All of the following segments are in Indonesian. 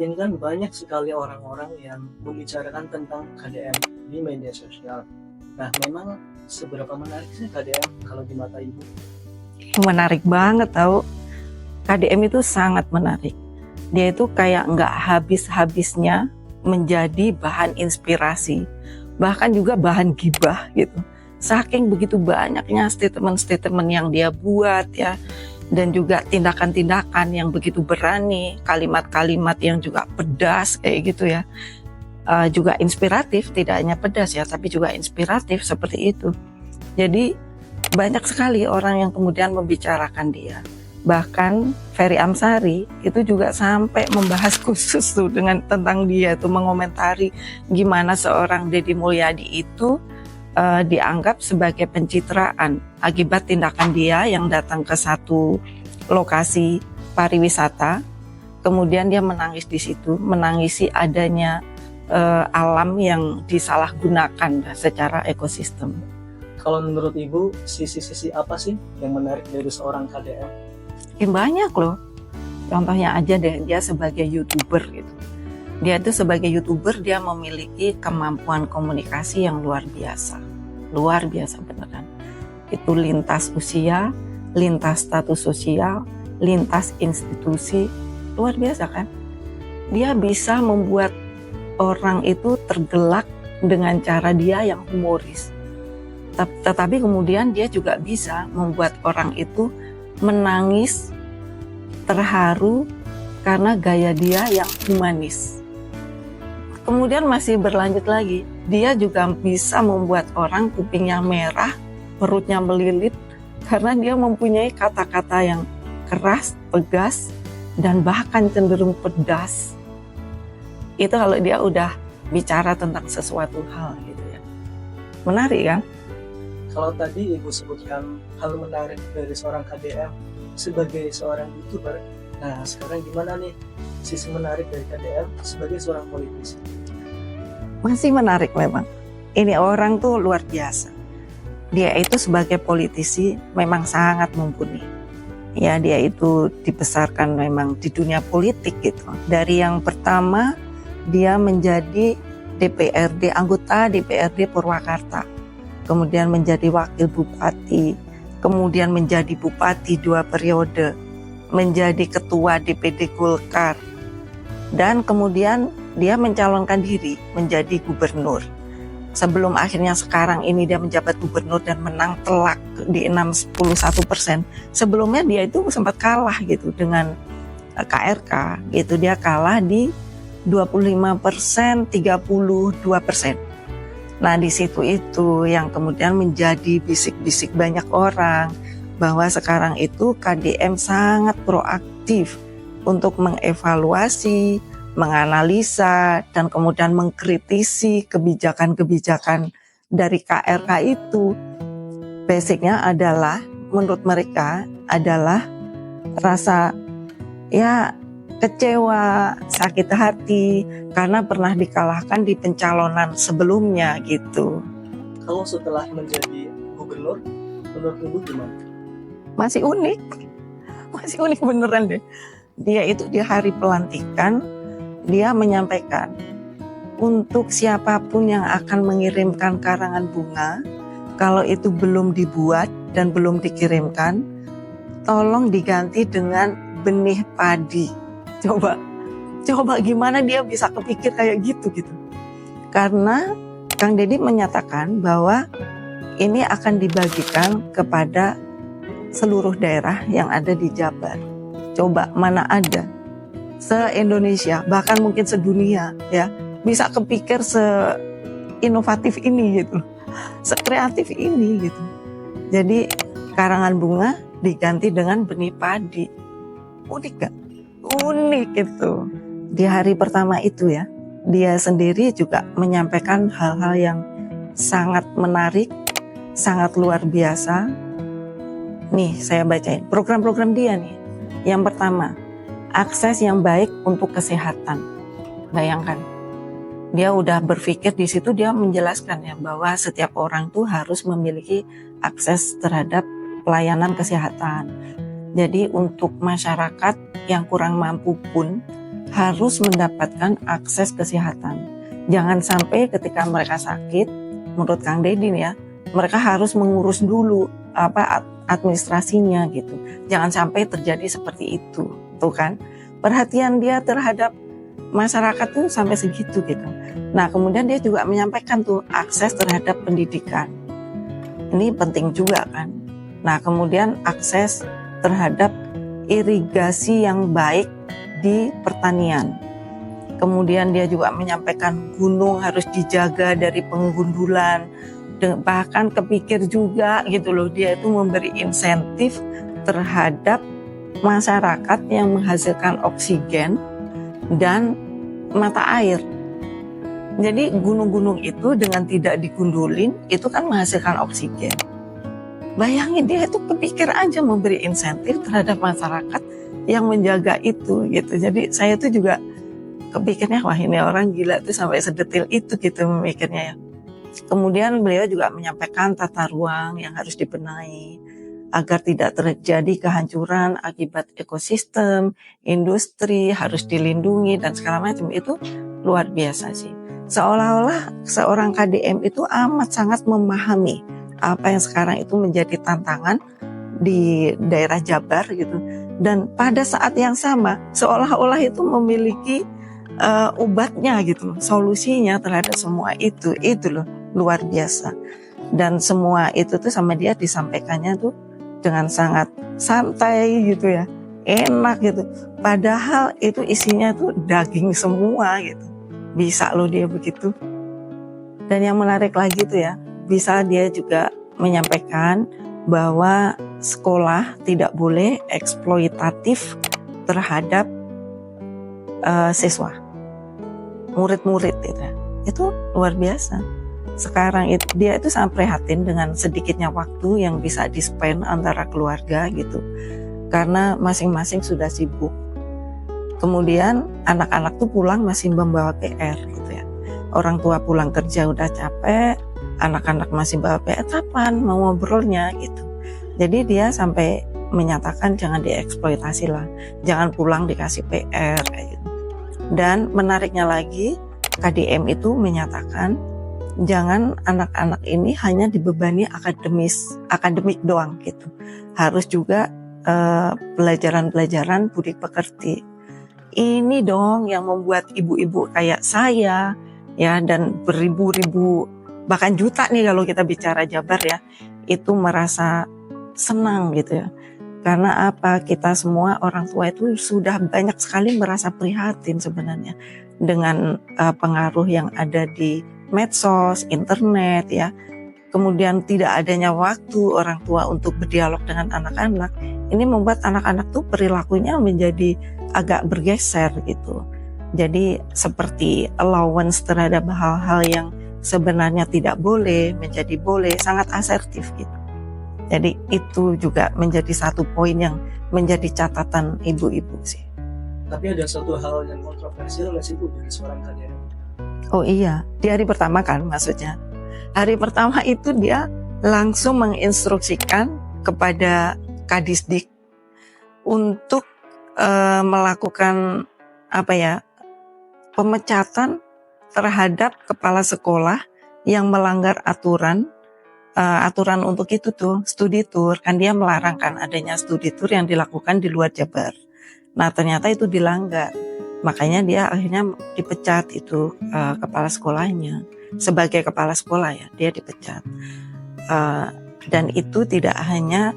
ini kan banyak sekali orang-orang yang membicarakan tentang KDM di media sosial. Nah, memang seberapa menarik sih KDM kalau di mata Ibu? Menarik banget tahu. KDM itu sangat menarik. Dia itu kayak nggak habis-habisnya menjadi bahan inspirasi, bahkan juga bahan gibah gitu. Saking begitu banyaknya statement-statement yang dia buat ya, dan juga tindakan-tindakan yang begitu berani, kalimat-kalimat yang juga pedas kayak gitu ya. Juga inspiratif, tidak hanya pedas ya, tapi juga inspiratif seperti itu. Jadi banyak sekali orang yang kemudian membicarakan dia. Bahkan Ferry Amsari itu juga sampai membahas khusus tuh tentang dia tuh, mengomentari gimana seorang Deddy Mulyadi itu dianggap sebagai pencitraan akibat tindakan dia yang datang ke satu lokasi pariwisata, kemudian dia menangis di situ, menangisi adanya alam yang disalahgunakan secara ekosistem. Kalau menurut Ibu, sisi-sisi apa sih yang menarik dari seorang KDM? Banyak loh. Contohnya aja deh, dia sebagai YouTuber gitu. Dia itu sebagai YouTuber, dia memiliki kemampuan komunikasi yang luar biasa. Luar biasa beneran. Itu lintas usia, lintas status sosial, lintas institusi. Luar biasa kan? Dia bisa membuat orang itu tergelak dengan cara dia yang humoris. Tetapi kemudian dia juga bisa membuat orang itu menangis, terharu karena gaya dia yang humanis. Kemudian masih berlanjut lagi, dia juga bisa membuat orang kupingnya merah, perutnya melilit, karena dia mempunyai kata-kata yang keras, tegas, dan bahkan cenderung pedas. Itu kalau dia udah bicara tentang sesuatu hal gitu ya. Menarik kan? Kalau tadi Ibu sebutkan hal menarik dari seorang KDM sebagai seorang YouTuber, nah sekarang gimana nih sisi menarik dari KDM sebagai seorang politisi? Masih menarik memang. Ini orang tuh luar biasa. Dia itu sebagai politisi memang sangat mumpuni. Ya, dia itu dibesarkan memang di dunia politik gitu. Dari yang pertama dia menjadi anggota DPRD Purwakarta. Kemudian menjadi wakil bupati, kemudian menjadi bupati 2 periode, menjadi ketua DPD Golkar, dan kemudian dia mencalonkan diri menjadi gubernur. Sebelum akhirnya sekarang ini dia menjabat gubernur dan menang telak di 61%. Sebelumnya dia itu sempat kalah gitu dengan KRK, gitu dia kalah di 25%, 32%. Nah di situ itu yang kemudian menjadi bisik-bisik banyak orang bahwa sekarang itu KDM sangat proaktif untuk mengevaluasi, menganalisa, dan kemudian mengkritisi kebijakan-kebijakan dari KRK itu. Basicnya adalah, menurut mereka adalah rasa ya kecewa, sakit hati karena pernah dikalahkan di pencalonan sebelumnya gitu. Kalau setelah menjadi gubernur, menurut Ibu gimana? Masih unik beneran deh. Dia itu di hari pelantikan, dia menyampaikan untuk siapapun yang akan mengirimkan karangan bunga, kalau itu belum dibuat dan belum dikirimkan, tolong diganti dengan benih padi. Coba gimana dia bisa kepikir kayak gitu. Karena Kang Deddy menyatakan bahwa ini akan dibagikan kepada seluruh daerah yang ada di Jabar. Coba mana ada se-Indonesia, bahkan mungkin sedunia ya, bisa kepikir se-inovatif ini gitu, se-kreatif ini gitu. Jadi karangan bunga diganti dengan benih padi. Unik gak? Unik itu. Di hari pertama itu ya, dia sendiri juga menyampaikan hal-hal yang sangat menarik, sangat luar biasa. Nih saya bacain program-program dia nih. Yang pertama, akses yang baik untuk kesehatan. Bayangkan, dia udah berpikir di situ, dia menjelaskan ya bahwa setiap orang tuh harus memiliki akses terhadap pelayanan kesehatan. Jadi untuk masyarakat yang kurang mampu pun harus mendapatkan akses kesehatan. Jangan sampai ketika mereka sakit, menurut Kang Deddy ya, mereka harus mengurus dulu administrasinya gitu. Jangan sampai terjadi seperti itu, tuh kan? Perhatian dia terhadap masyarakat tuh sampai segitu gitu. Nah, kemudian dia juga menyampaikan tuh akses terhadap pendidikan. Ini penting juga kan. Nah, kemudian akses terhadap irigasi yang baik di pertanian. Kemudian dia juga menyampaikan gunung harus dijaga dari penggundulan. Bahkan kepikir juga gitu loh, dia itu memberi insentif terhadap masyarakat yang menghasilkan oksigen dan mata air. Jadi gunung-gunung itu dengan tidak digundulin itu kan menghasilkan oksigen. Bayangin, dia itu kepikir aja memberi insentif terhadap masyarakat yang menjaga itu gitu. Jadi saya tuh juga kepikirnya, wah ini orang gila tuh sampai sedetil itu gitu memikirnya ya. Kemudian beliau juga menyampaikan tata ruang yang harus dibenahi agar tidak terjadi kehancuran akibat ekosistem, industri harus dilindungi dan segala macam. Itu luar biasa sih. Seolah-olah seorang KDM itu amat sangat memahami apa yang sekarang itu menjadi tantangan di daerah Jabar gitu. Dan pada saat yang sama seolah-olah itu memiliki obatnya gitu, solusinya terhadap semua itu loh luar biasa. Dan semua itu tuh sama dia disampaikannya tuh dengan sangat santai gitu ya, enak gitu. Padahal itu isinya tuh daging semua gitu. Bisa loh dia begitu. Dan yang menarik lagi tuh ya, bisa dia juga menyampaikan bahwa sekolah tidak boleh eksploitatif terhadap siswa, murid-murid gitu. Itu luar biasa. Sekarang itu dia itu sangat prihatin dengan sedikitnya waktu yang bisa di-spend antara keluarga gitu. Karena masing-masing sudah sibuk. Kemudian anak-anak tuh pulang masih membawa PR gitu ya. Orang tua pulang kerja udah capek, anak-anak masih bawa PR, kapan mau ngobrolnya gitu. Jadi dia sampai menyatakan jangan dieksploitasi lah, jangan pulang dikasih PR kayak gitu. Dan menariknya lagi, KDM itu menyatakan jangan anak-anak ini hanya dibebani akademik doang gitu. Harus juga pelajaran-pelajaran budi pekerti. Ini dong yang membuat ibu-ibu kayak saya ya, dan beribu-ribu bahkan juta nih kalau kita bicara Jabar ya, itu merasa senang gitu ya. Karena apa? Kita semua orang tua itu sudah banyak sekali merasa prihatin sebenarnya dengan pengaruh yang ada di medsos, internet ya. Kemudian tidak adanya waktu orang tua untuk berdialog dengan anak-anak. Ini membuat anak-anak tuh perilakunya menjadi agak bergeser gitu. Jadi seperti allowance terhadap hal-hal yang sebenarnya tidak boleh menjadi boleh, sangat asertif gitu. Jadi itu juga menjadi satu poin yang menjadi catatan ibu-ibu sih. Tapi ada satu hal yang kontroversial nggak sih Bu dari seorang KDM? Oh iya, di hari pertama kan maksudnya. Hari pertama itu dia langsung menginstruksikan kepada Kadisdik untuk melakukan pemecatan terhadap kepala sekolah yang melanggar aturan untuk itu tuh studi tour. Kan dia melarang kan adanya studi tour yang dilakukan di luar Jabar. Nah ternyata itu dilanggar, makanya dia akhirnya dipecat itu kepala sekolahnya. Sebagai kepala sekolah ya dia dipecat. Dan itu tidak hanya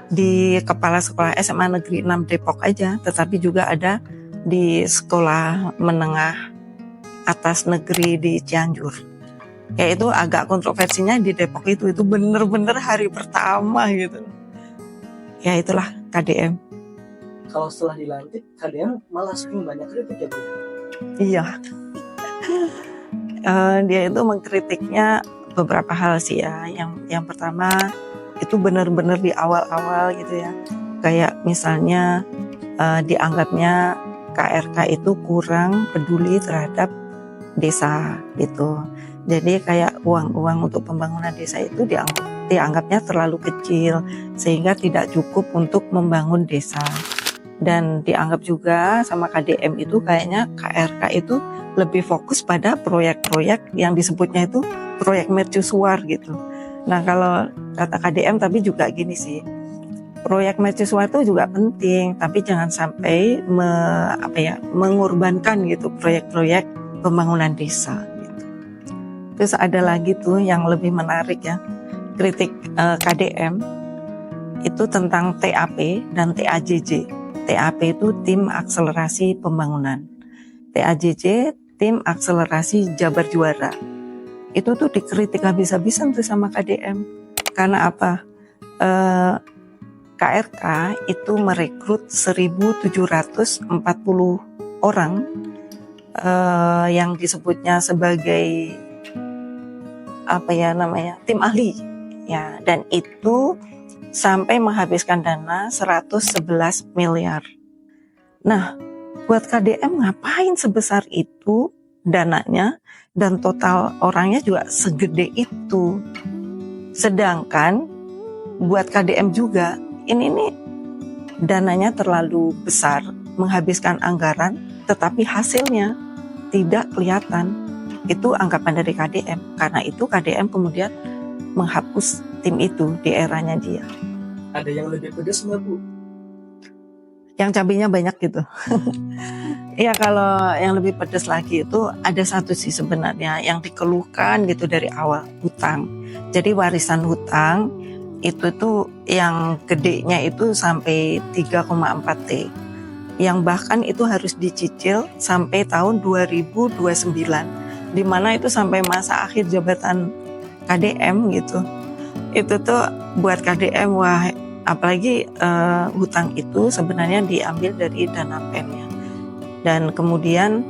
di kepala sekolah SMA Negeri 6 Depok aja, tetapi juga ada di sekolah menengah atas negeri di Cianjur. Ya itu agak kontroversinya di Depok itu bener-bener hari pertama gitu. Ya itulah KDM. Kalau setelah dilantik, KDM malah sering banyak kritik ya Bu? Iya. Dia itu mengkritiknya beberapa hal sih ya. Yang pertama itu benar-benar di awal-awal gitu ya. Kayak misalnya dianggapnya KRK itu kurang peduli terhadap desa gitu. Jadi kayak uang-uang untuk pembangunan desa itu dianggapnya terlalu kecil sehingga tidak cukup untuk membangun desa. Dan dianggap juga sama KDM itu kayaknya KRK itu lebih fokus pada proyek-proyek yang disebutnya itu proyek mercusuar gitu. Nah kalau kata KDM tapi juga gini sih, proyek mercusuar itu juga penting, tapi jangan sampai mengorbankan gitu proyek-proyek pembangunan desa. Gitu. Terus ada lagi tuh yang lebih menarik ya, kritik KDM itu tentang TAP dan TAJJ. TAP itu Tim Akselerasi Pembangunan. TAJJ Tim Akselerasi Jabar Juara. Itu tuh dikritik habis-habisan tuh sama KDM. Karena apa? KRK itu merekrut 1.740 orang yang disebutnya sebagai tim ahli ya, dan itu sampai menghabiskan dana 111 miliar. Nah, buat KDM ngapain sebesar itu dananya dan total orangnya juga segede itu. Sedangkan buat KDM juga ini dananya terlalu besar, menghabiskan anggaran, tetapi hasilnya tidak kelihatan. Itu anggapan dari KDM. Karena itu KDM kemudian menghapus tim itu di eranya dia. Ada yang lebih pedas nggak Bu? Yang cabenya banyak gitu. Ya kalau yang lebih pedas lagi itu ada satu sih sebenarnya yang dikeluhkan gitu dari awal, hutang. Jadi warisan hutang itu tuh yang gedenya itu sampai 3,4 T. Yang bahkan itu harus dicicil sampai tahun 2029. Di mana itu sampai masa akhir jabatan KDM gitu. Itu tuh buat KDM wah, apalagi hutang itu sebenarnya diambil dari dana PEM-nya. Dan kemudian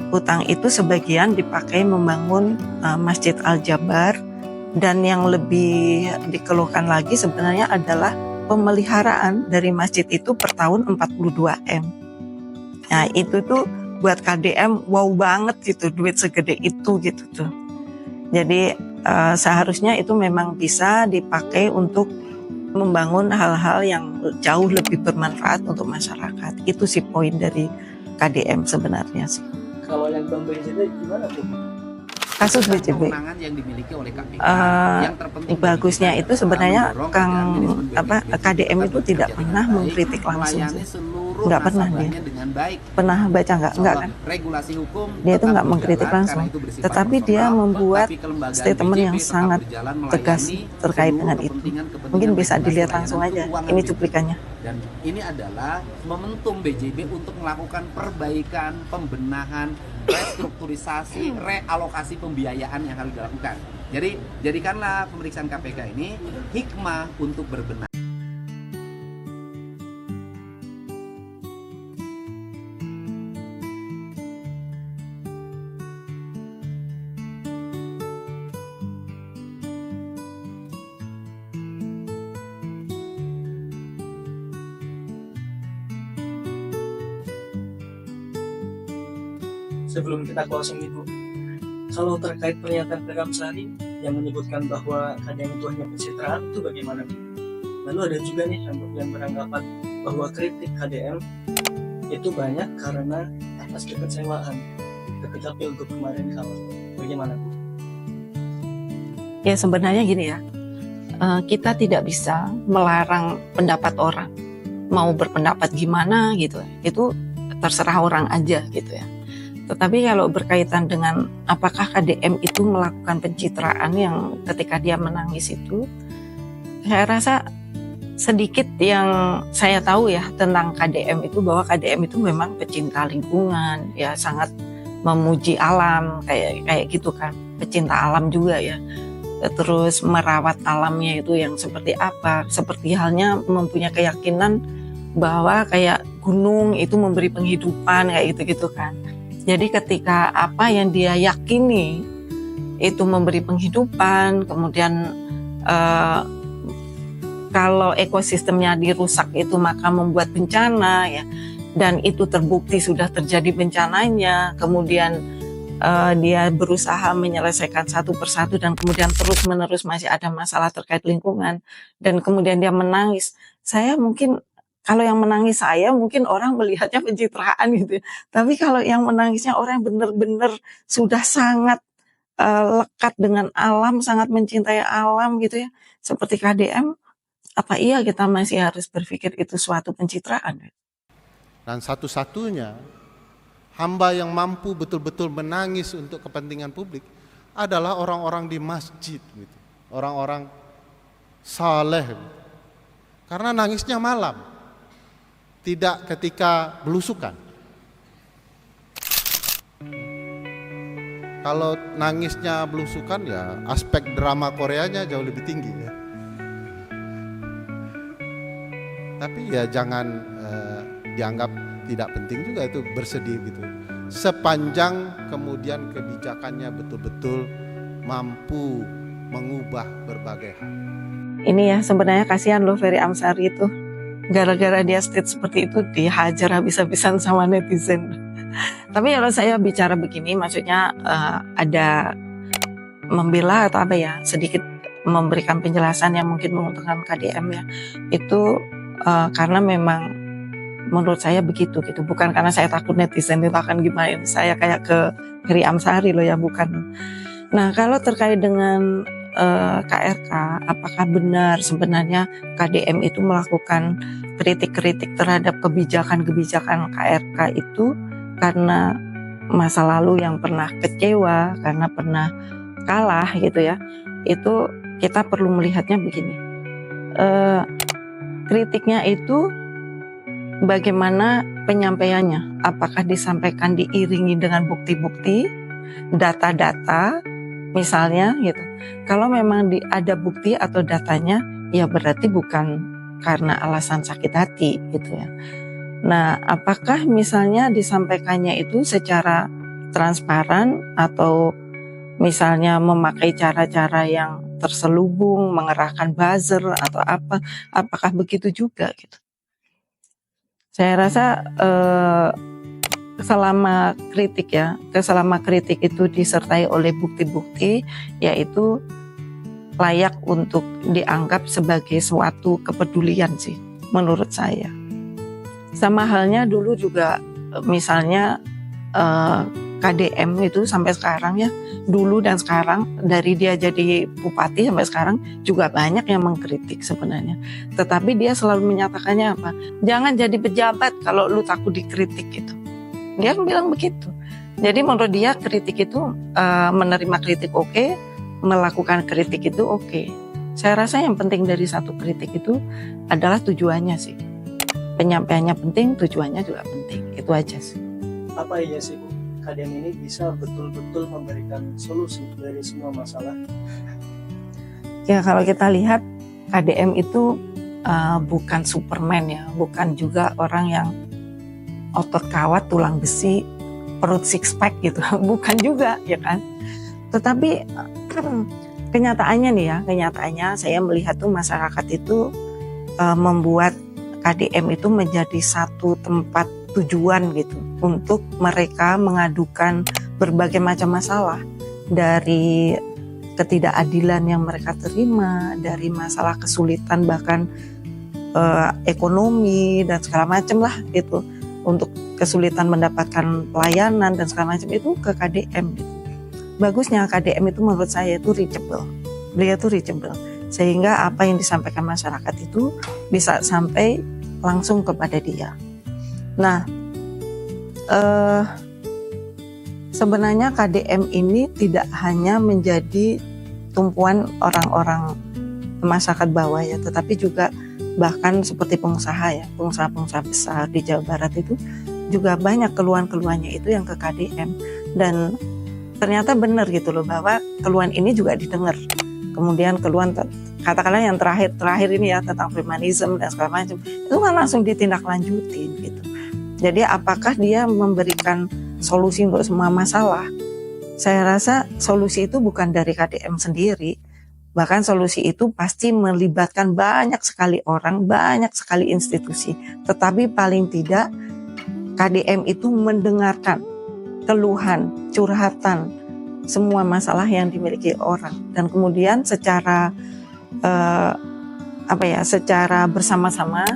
hutang itu sebagian dipakai membangun Masjid Al-Jabar, dan yang lebih dikeluhkan lagi sebenarnya adalah pemeliharaan dari masjid itu per tahun 42 M. Nah itu tuh buat KDM wow banget gitu, duit segede itu gitu tuh. Jadi seharusnya itu memang bisa dipakai untuk membangun hal-hal yang jauh lebih bermanfaat untuk masyarakat. Itu sih poin dari KDM sebenarnya sih. Kalau yang Bang BJB gimana tuh? Kasus BJB kewenangan yang dimiliki oleh KPK. Yang terpenting bagusnya itu sebenarnya KDM itu tidak pernah mengkritik langsung sih. Nggak pernah dia. Dengan baik. Pernah baca nggak kan? Regulasi hukum dia itu nggak mengkritik langsung, tetapi dia membuat statement yang sangat tegas terkait dengan itu. Mungkin bisa dilihat langsung aja, ini cuplikannya. Dan ini adalah momentum BJB untuk melakukan perbaikan, pembenahan, restrukturisasi, realokasi pembiayaan yang harus dilakukan. Jadi jadikanlah pemeriksaan KPK ini hikmah untuk berbenah. Sebelum kita closing Ibu, kalau terkait pernyataan Pak Kamsari yang menyebutkan bahwa KDM itu hanya pencitraan, itu bagaimana Bu? Lalu ada juga nih yang beranggapan bahwa kritik KDM itu banyak karena atas kekecewaan ketika pilgub kemarin kalah. Bagaimana Bu? Ya sebenarnya gini ya, kita tidak bisa melarang pendapat orang. Mau berpendapat gimana gitu, itu terserah orang aja gitu ya. Tetapi kalau berkaitan dengan apakah KDM itu melakukan pencitraan yang ketika dia menangis itu, saya rasa sedikit yang saya tahu ya tentang KDM itu, bahwa KDM itu memang pecinta lingkungan, ya sangat memuji alam kayak gitu kan, pecinta alam juga ya. Terus merawat alamnya itu yang seperti apa, seperti halnya mempunyai keyakinan bahwa kayak gunung itu memberi penghidupan kayak gitu-gitu kan. Jadi ketika apa yang dia yakini itu memberi penghidupan, kemudian kalau ekosistemnya dirusak itu maka membuat bencana ya, dan itu terbukti sudah terjadi bencananya, kemudian dia berusaha menyelesaikan satu persatu dan kemudian terus-menerus masih ada masalah terkait lingkungan, dan kemudian dia menangis. Saya mungkin Kalau yang menangis saya mungkin orang melihatnya pencitraan gitu ya. Tapi kalau yang menangisnya orang yang benar-benar sudah sangat lekat dengan alam, sangat mencintai alam gitu ya, seperti KDM, apa iya kita masih harus berpikir itu suatu pencitraan? Dan satu-satunya hamba yang mampu betul-betul menangis untuk kepentingan publik adalah orang-orang di masjid, gitu. Orang-orang saleh, karena nangisnya malam, tidak ketika belusukan. Kalau nangisnya belusukan ya aspek drama Koreanya jauh lebih tinggi ya. Tapi ya jangan dianggap tidak penting juga itu bersedih gitu. Sepanjang kemudian kebijakannya betul-betul mampu mengubah berbagai hal. Ini ya sebenarnya kasihan loh Ferry Amsari itu. Gara-gara dia state seperti itu dihajar habis-habisan sama netizen. Tapi kalau saya bicara begini maksudnya ada membela atau apa ya, sedikit memberikan penjelasan yang mungkin menguntungkan KDM ya. Itu karena memang menurut saya begitu gitu, bukan karena saya takut netizen itu akan gimana saya kayak ke Ferry Amsari loh ya, bukan. Nah kalau terkait dengan KRK, apakah benar sebenarnya KDM itu melakukan kritik-kritik terhadap kebijakan-kebijakan KRK itu karena masa lalu yang pernah kecewa, karena pernah kalah gitu ya. Itu kita perlu melihatnya begini, kritiknya itu bagaimana penyampaiannya, apakah disampaikan diiringi dengan bukti-bukti, data-data misalnya gitu. Kalau memang ada bukti atau datanya, ya berarti bukan karena alasan sakit hati gitu ya. Nah, apakah misalnya disampaikannya itu secara transparan atau misalnya memakai cara-cara yang terselubung, mengerahkan buzzer atau apa, apakah begitu juga gitu. Saya rasa selama kritik itu disertai oleh bukti-bukti, yaitu layak untuk dianggap sebagai suatu kepedulian sih menurut saya. Sama halnya dulu juga misalnya KDM itu sampai sekarang ya, dulu dan sekarang, dari dia jadi bupati sampai sekarang juga banyak yang mengkritik sebenarnya. Tetapi dia selalu menyatakannya apa? Jangan jadi pejabat kalau lu takut dikritik gitu. Dia bilang begitu. Jadi menurut dia kritik itu menerima kritik oke, melakukan kritik itu oke. Saya rasa yang penting dari satu kritik itu adalah tujuannya sih. Penyampaiannya penting, tujuannya juga penting. Itu aja sih. Apa iya sih Bu, KDM ini bisa betul-betul memberikan solusi dari semua masalah? Ya kalau kita lihat KDM itu bukan Superman ya, bukan juga orang yang otot kawat, tulang besi, perut six pack gitu, bukan juga ya kan. Tetapi kenyataannya nih ya, kenyataannya saya melihat tuh masyarakat itu membuat KDM itu menjadi satu tempat tujuan gitu untuk mereka mengadukan berbagai macam masalah, dari ketidakadilan yang mereka terima, dari masalah kesulitan bahkan ekonomi dan segala macam lah itu, untuk kesulitan mendapatkan pelayanan dan segala macam itu ke KDM gitu. Bagusnya KDM itu menurut saya itu reachable, beliau itu reachable, sehingga apa yang disampaikan masyarakat itu bisa sampai langsung kepada dia. Nah, sebenarnya KDM ini tidak hanya menjadi tumpuan orang-orang masyarakat bawah ya, tetapi juga bahkan seperti pengusaha ya, pengusaha-pengusaha besar di Jawa Barat itu juga banyak keluhan-keluhannya itu yang ke KDM, dan ternyata benar gitu loh bahwa keluhan ini juga didengar. Kemudian keluhan katakanlah yang terakhir ini ya tentang feminisme dan segala macam, itu kan langsung ditindaklanjutin gitu. Jadi apakah dia memberikan solusi untuk semua masalah? Saya rasa solusi itu bukan dari KDM sendiri. Bahkan solusi itu pasti melibatkan banyak sekali orang, banyak sekali institusi. Tetapi paling tidak KDM itu mendengarkan keluhan, curhatan, semua masalah yang dimiliki orang. Dan kemudian secara secara bersama-sama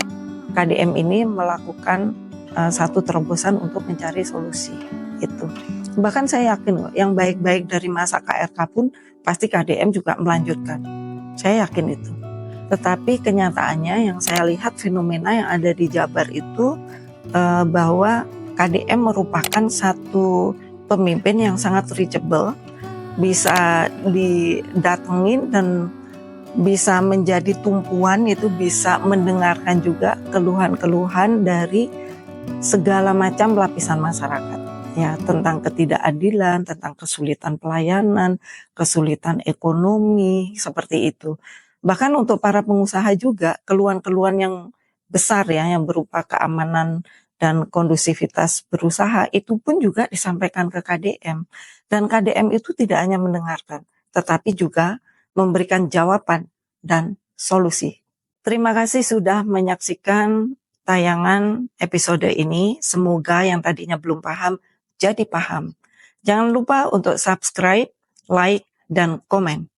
KDM ini melakukan satu terobosan untuk mencari solusi itu. Bahkan saya yakin yang baik-baik dari masa KRK pun pasti KDM juga melanjutkan. Saya yakin itu. Tetapi kenyataannya yang saya lihat fenomena yang ada di Jabar itu bahwa KDM merupakan satu pemimpin yang sangat reachable, bisa didatengin dan bisa menjadi tumpuan, itu bisa mendengarkan juga keluhan-keluhan dari segala macam lapisan masyarakat. Ya, tentang ketidakadilan, tentang kesulitan pelayanan, kesulitan ekonomi, seperti itu. Bahkan untuk para pengusaha juga, keluhan-keluhan yang besar ya, yang berupa keamanan dan kondusivitas berusaha, itu pun juga disampaikan ke KDM. Dan KDM itu tidak hanya mendengarkan, tetapi juga memberikan jawaban dan solusi. Terima kasih sudah menyaksikan tayangan episode ini. Semoga yang tadinya belum paham, jadi paham. Jangan lupa untuk subscribe, like, dan komen.